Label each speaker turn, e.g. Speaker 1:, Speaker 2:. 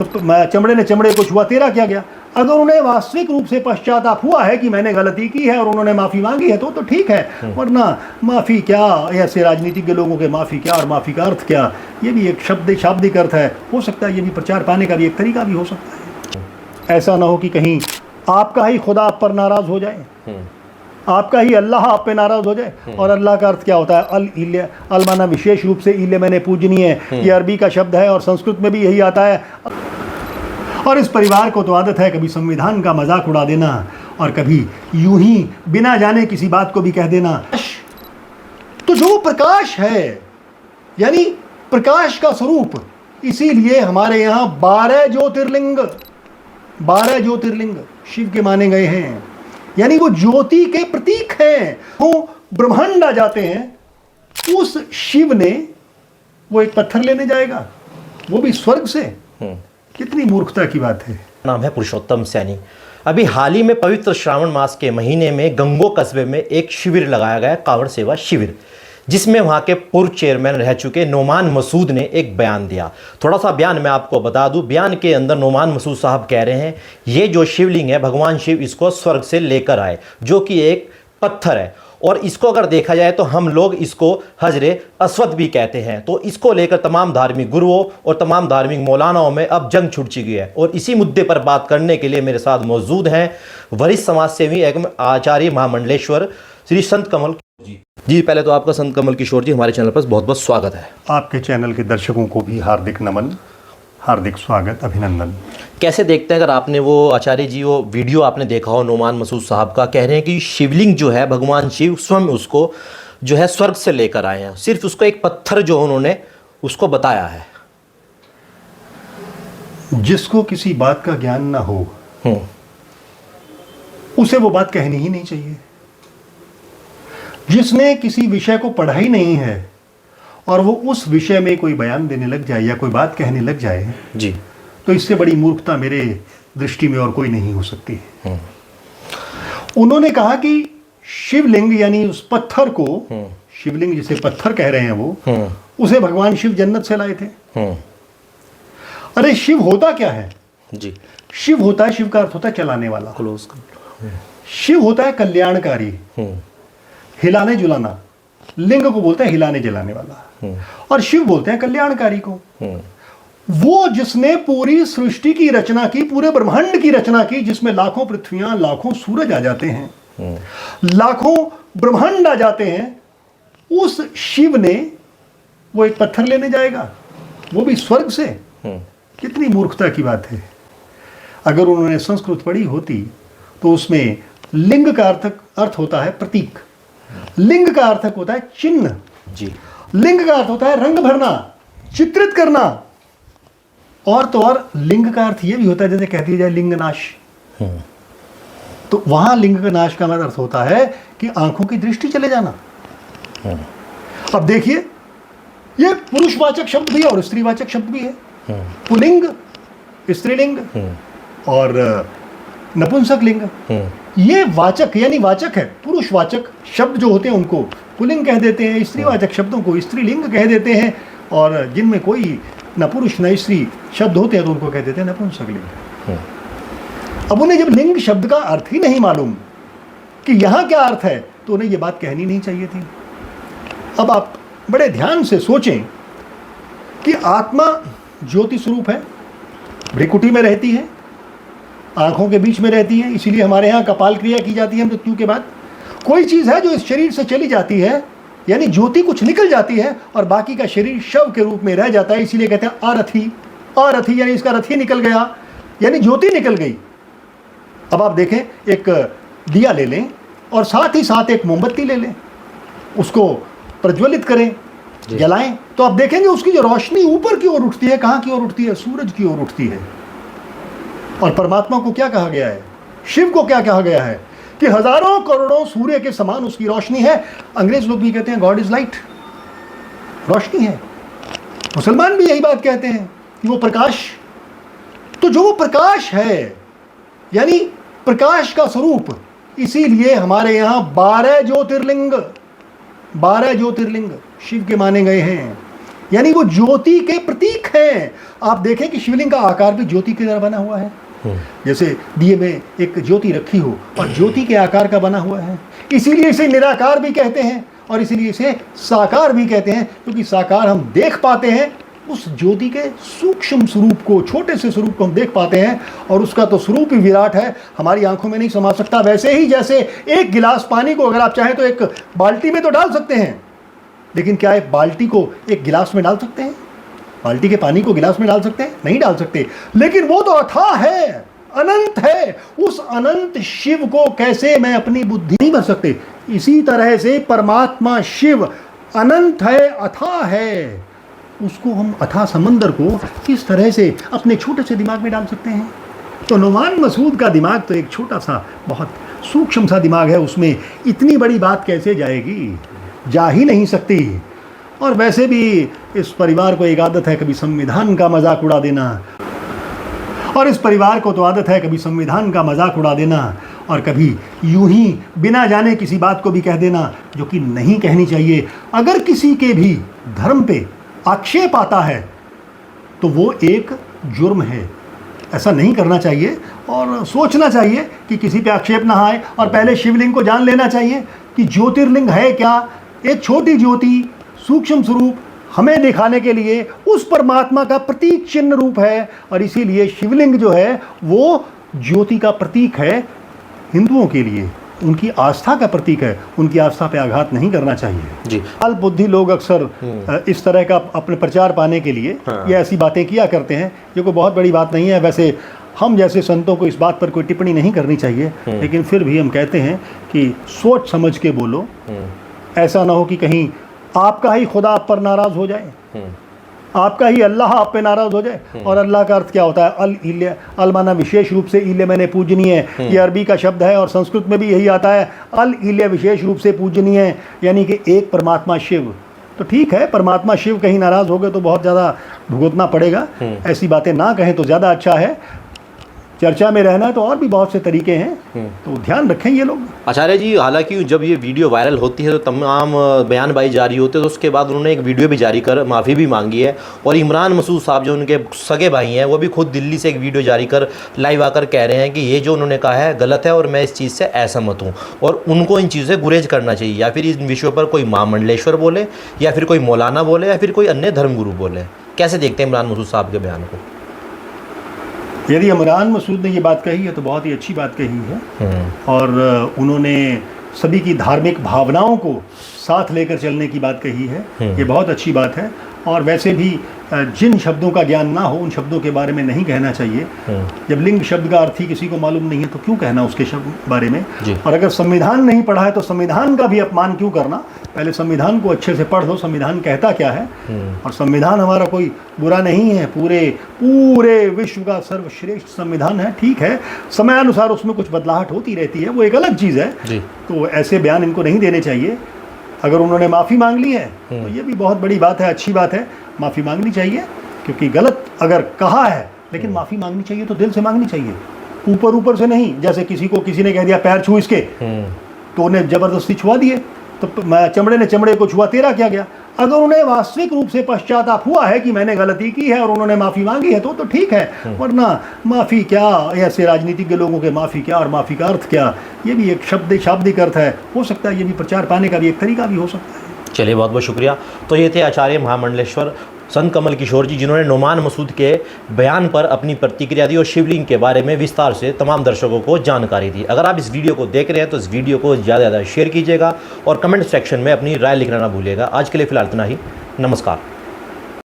Speaker 1: तो चमड़े ने चमड़े को छुआ, तेरा क्या गया। अगर उन्हें वास्तविक रूप से पश्चाताप हुआ है कि मैंने गलती की है और उन्होंने माफ़ी मांगी है तो ठीक है, वरना माफ़ी क्या, ऐसे राजनीतिज्ञ लोगों के माफ़ी क्या और माफ़ी का अर्थ क्या, ये भी एक शाब्दिक अर्थ है। हो सकता है ये भी प्रचार पाने का भी एक तरीका भी हो सकता है। ऐसा ना हो कि कहीं आपका ही खुदा आप पर नाराज़ हो जाए, आपका ही अल्लाह आप पे नाराज़ हो जाए। और अल्लाह का अर्थ क्या होता है? अल माना विशेष रूप से इल्ले मैंने पूजनीय है, ये अरबी का शब्द है और संस्कृत में भी यही आता है। और इस परिवार को तो आदत है कभी संविधान का मजाक उड़ा देना और कभी यूं ही बिना जाने किसी बात को भी कह देना। तो जो प्रकाश है, यानी प्रकाश का स्वरूप, इसीलिए हमारे यहाँ 12 ज्योतिर्लिंग शिव के माने गए हैं, यानी वो ज्योति के प्रतीक हैं। वो ब्रह्मांड आ जाते हैं, उस शिव ने वो एक पत्थर लेने जाएगा, वो भी स्वर्ग से। कितनी मूर्खता की बात है।
Speaker 2: नाम है पुरुषोत्तम सैनी। अभी हाल ही में पवित्र श्रावण मास के महीने में गंगो कस्बे में एक शिविर लगाया गया, कांवड़ सेवा शिविर, जिसमें वहां के पूर्व चेयरमैन रह चुके नोमान मसूद ने एक बयान दिया। थोड़ा सा बयान मैं आपको बता दूं। बयान के अंदर नोमान मसूद साहब कह रहे हैं ये जो शिवलिंग है भगवान शिव इसको स्वर्ग से लेकर आए, जो कि एक पत्थर है। और इसको अगर देखा जाए तो हम लोग इसको हजरे अस्वद भी कहते हैं। तो इसको लेकर तमाम धार्मिक गुरुओं और तमाम धार्मिक मौलानाओं में अब जंग छुट चुकी है। और इसी मुद्दे पर बात करने के लिए मेरे साथ मौजूद हैं वरिष्ठ समाज सेवी एवं आचार्य महामंडलेश्वर श्री संत कमल जी। पहले तो आपका संत कमल किशोर जी हमारे चैनल पर बहुत बहुत स्वागत है।
Speaker 1: आपके चैनल के दर्शकों को भी हार्दिक नमन, हार्दिक स्वागत, अभिनंदन।
Speaker 2: कैसे देखते हैं, अगर आपने वो आचार्य जी वो वीडियो आपने देखा हो नोमान मसूद साहब का, कह रहे हैं कि शिवलिंग जो है भगवान शिव स्वयं उसको जो है स्वर्ग से लेकर आए हैं, सिर्फ उसको एक पत्थर जो उन्होंने उसको बताया है।
Speaker 1: जिसको किसी बात का ज्ञान ना हो उसे वो बात कहनी ही नहीं चाहिए। जिसने किसी विषय को पढ़ा ही नहीं है और वो उस विषय में कोई बयान देने लग जाए या कोई बात कहने लग जाए
Speaker 2: जी,
Speaker 1: तो इससे बड़ी मूर्खता मेरे दृष्टि में और कोई नहीं हो सकती। उन्होंने कहा कि शिवलिंग यानी उस पत्थर को, शिवलिंग जिसे पत्थर कह रहे हैं वो, उसे भगवान शिव जन्नत से लाए थे। अरे शिव होता क्या है
Speaker 2: जी?
Speaker 1: शिव होता है, शिव का अर्थ होता है चलाने वाला। शिव होता है कल्याणकारी, हिलाने जुलाना। लिंग को बोलते हैं हिलाने जलाने वाला, और शिव बोलते हैं कल्याणकारी को। वो जिसने पूरी सृष्टि की रचना की, पूरे ब्रह्मांड की रचना की, जिसमें लाखों पृथ्वियां, लाखों सूरज आ जाते हैं, लाखों ब्रह्मांड आ जाते हैं, उस शिव ने वो एक पत्थर लेने जाएगा, वो भी स्वर्ग से। कितनी मूर्खता की बात है। अगर उन्होंने संस्कृत पढ़ी होती तो उसमें लिंग का अर्थ होता है प्रतीक, लिंग का अर्थ होता है चिन्ह
Speaker 2: जी,
Speaker 1: लिंग का अर्थ होता है रंग भरना, चित्रित करना। और तो और लिंग का अर्थ यह भी होता है जैसे कह दिया जाए लिंग नाश। तो वहां लिंग का नाश का अर्थ होता है कि आंखों की दृष्टि चले जाना। अब देखिए, ये पुरुषवाचक शब्द भी है और स्त्रीवाचक शब्द भी है। पुलिंग, स्त्रीलिंग और नपुंसक लिंग, ये वाचक यानी वाचक है। पुरुषवाचक शब्द जो होते हैं उनको पुलिंग कह देते हैं, स्त्रीवाचक शब्दों को स्त्रीलिंग कह देते हैं, और जिनमें कोई न पुरुष न स्त्री शब्द होते हैं तो उनको कह देते हैं नपुंसक लिंग। अब उन्हें जब लिंग शब्द का अर्थ ही नहीं मालूम कि यहाँ क्या अर्थ है तो उन्हें ये बात कहनी नहीं चाहिए थी। अब आप बड़े ध्यान से सोचें कि आत्मा ज्योति स्वरूप है, भ्रिकुटी में रहती है, आंखों के बीच में रहती है, इसीलिए हमारे यहाँ कपाल क्रिया की जाती है मृत्यु के बाद। कोई चीज़ है जो इस शरीर से चली जाती है, यानी ज्योति कुछ निकल जाती है और बाकी का शरीर शव के रूप में रह जाता है, इसीलिए कहते हैं अरथी। अरथी यानी इसका रथी निकल गया, यानी ज्योति निकल गई। अब आप देखें, एक दिया ले लें और साथ ही साथ एक मोमबत्ती ले लें, उसको प्रज्वलित करें, जलाएं, तो आप देखेंगे उसकी जो रोशनी ऊपर की ओर उठती है, कहाँ की ओर उठती है? सूरज की ओर उठती है। और परमात्मा को क्या कहा गया है? शिव को क्या कहा गया है? कि हजारों करोड़ों सूर्य के समान उसकी रोशनी है। अंग्रेज लोग भी कहते हैं गॉड इज लाइट, रोशनी है। मुसलमान भी यही बात कहते हैं कि वो प्रकाश। तो जो वो प्रकाश है, यानी प्रकाश का स्वरूप, इसीलिए हमारे यहाँ 12 ज्योतिर्लिंग शिव के माने गए हैं। यानी वो ज्योति के प्रतीक हैं। आप देखें कि शिवलिंग का आकार भी ज्योति की तरह बना हुआ है, जैसे दिए में एक ज्योति रखी हो और ज्योति के आकार का बना हुआ है। इसीलिए इसे निराकार भी कहते हैं और इसीलिए इसे साकार भी कहते हैं, क्योंकि साकार हम देख पाते हैं, उस ज्योति के सूक्ष्म स्वरूप को, छोटे से स्वरूप को हम देख पाते हैं, और उसका तो स्वरूप ही विराट है, हमारी आंखों में नहीं समा सकता। वैसे ही जैसे एक गिलास पानी को अगर आप चाहें तो एक बाल्टी में तो डाल सकते हैं, लेकिन क्या एक बाल्टी को एक गिलास में डाल सकते हैं? बाल्टी के पानी को गिलास में डाल सकते हैं? नहीं डाल सकते। लेकिन वो तो अथाह है, अनंत है। उस अनंत शिव को कैसे मैं अपनी बुद्धि नहीं भर सकते? इसी तरह से परमात्मा शिव अनंत है, अथाह है। उसको हम अथाह समंदर को किस तरह से अपने छोटे से दिमाग में डाल सकते हैं? तो नुमान मसूद का दिमाग तो एक छोटा सा, बहुत सूक्ष्म सा दिमाग है, उसमें इतनी बड़ी बात कैसे जाएगी? जा ही नहीं सकती। और वैसे भी इस परिवार को एक आदत है कभी संविधान का मजाक उड़ा देना, और इस परिवार को तो आदत है कभी संविधान का मजाक उड़ा देना और कभी यूं ही बिना जाने किसी बात को भी कह देना जो कि नहीं कहनी चाहिए। अगर किसी के भी धर्म पे आक्षेप आता है तो वो एक जुर्म है, ऐसा नहीं करना चाहिए। और सोचना चाहिए कि किसी पे आक्षेप ना आए, और पहले शिवलिंग को जान लेना चाहिए कि ज्योतिर्लिंग है क्या। एक छोटी ज्योति, सूक्ष्म स्वरूप हमें दिखाने के लिए उस परमात्मा का प्रतीक चिन्ह रूप है, और इसीलिए शिवलिंग जो है वो ज्योति का प्रतीक है। हिंदुओं के लिए उनकी आस्था का प्रतीक है, उनकी आस्था पे आघात नहीं करना चाहिए
Speaker 2: जी।
Speaker 1: अल्प बुद्धि लोग अक्सर इस तरह का अपने प्रचार पाने के लिए ये ऐसी बातें किया करते हैं, जो कोई बहुत बड़ी बात नहीं है। वैसे हम जैसे संतों को इस बात पर कोई टिप्पणी नहीं करनी चाहिए, लेकिन फिर भी हम कहते हैं कि सोच समझ के बोलो। ऐसा ना हो कि कहीं आपका ही खुदा आप पर नाराज हो जाए, आपका ही अल्लाह आप पे नाराज हो जाए। और अल्लाह का अर्थ क्या होता है? अल इल्य, अल माना विशेष रूप से, इल्य मैंने पूजनीय है, ये अरबी का शब्द है और संस्कृत में भी यही आता है। अल इल्य विशेष रूप से पूजनीय है, यानी कि एक परमात्मा शिव। तो ठीक है, परमात्मा शिव कहीं नाराज हो गए तो बहुत ज़्यादा भुगतना पड़ेगा। ऐसी बातें ना कहें तो ज़्यादा अच्छा है। चर्चा में रहना तो और भी बहुत से तरीके हैं, तो ध्यान रखें ये लोग।
Speaker 2: आचार्य जी, हालांकि जब ये वीडियो वायरल होती है तो तमाम बयानबाजी जारी होते हैं, तो उसके बाद उन्होंने एक वीडियो भी जारी कर माफ़ी भी मांगी है। और इमरान मसूद साहब जो उनके सगे भाई हैं, वो भी खुद दिल्ली से एक वीडियो जारी कर लाइव आकर कह रहे हैं कि ये जो उन्होंने कहा है गलत है और मैं इस चीज़ से असहमत हूँ, और उनको इन चीज़ों से गुरेज करना चाहिए, या फिर इन विषयों पर कोई महामंडलेश्वर बोले, या फिर कोई मौलाना बोले, या फिर कोई अन्य धर्मगुरु बोले। कैसे देखते हैं इमरान मसूद साहब के बयान को?
Speaker 1: यदि इमरान मसूद ने ये बात कही है तो बहुत ही अच्छी बात कही है, और उन्होंने सभी की धार्मिक भावनाओं को साथ लेकर चलने की बात कही है। ये बहुत अच्छी बात है। और वैसे भी जिन शब्दों का ज्ञान ना हो उन शब्दों के बारे में नहीं कहना चाहिए। जब लिंग शब्द का अर्थ ही किसी को मालूम नहीं है तो क्यों कहना उसके शब्द बारे में। और अगर संविधान नहीं पढ़ा है तो संविधान का भी अपमान क्यों करना? पहले संविधान को अच्छे से पढ़ लो, संविधान कहता क्या है। और संविधान हमारा कोई बुरा नहीं है, पूरे विश्व का सर्वश्रेष्ठ संविधान है। ठीक है, समयानुसार उसमें कुछ बदलाहट होती रहती है, वो एक अलग चीज़ है। तो ऐसे बयान इनको नहीं देने चाहिए। अगर उन्होंने माफ़ी मांग ली है तो ये भी बहुत बड़ी बात है, अच्छी बात है। माफ़ी मांगनी चाहिए, क्योंकि गलत अगर कहा है, लेकिन माफ़ी मांगनी चाहिए तो दिल से मांगनी चाहिए, ऊपर ऊपर से नहीं। जैसे किसी ने कह दिया पैर छू इसके, तो उन्हें ज़बरदस्ती छुआ दिए, तो चमड़े ने चमड़े को छुआ, तेरा क्या गया? अगर उन्हें वास्तविक रूप से पश्चाताप हुआ है कि मैंने गलती की है और उन्होंने माफ़ी मांगी है तो ठीक है। वरना माफ़ी क्या, ऐसे राजनीतिज्ञ लोगों के माफ़ी क्या और माफ़ी का अर्थ क्या, ये भी एक शाब्दिक अर्थ है। हो सकता है ये भी प्रचार पाने का भी एक तरीका भी हो सकता है।
Speaker 2: चलिए, बहुत बहुत शुक्रिया। तो ये थे आचार्य महामंडलेश्वर संत कमल किशोर जी, जिन्होंने नुमान मसूद के बयान पर अपनी प्रतिक्रिया दी और शिवलिंग के बारे में विस्तार से तमाम दर्शकों को जानकारी दी। अगर आप इस वीडियो को देख रहे हैं तो इस वीडियो को ज़्यादा से ज़्यादा शेयर कीजिएगा और कमेंट सेक्शन में अपनी राय लिखना ना भूलिएगा। आज के लिए फ़िलहाल इतना ही। नमस्कार।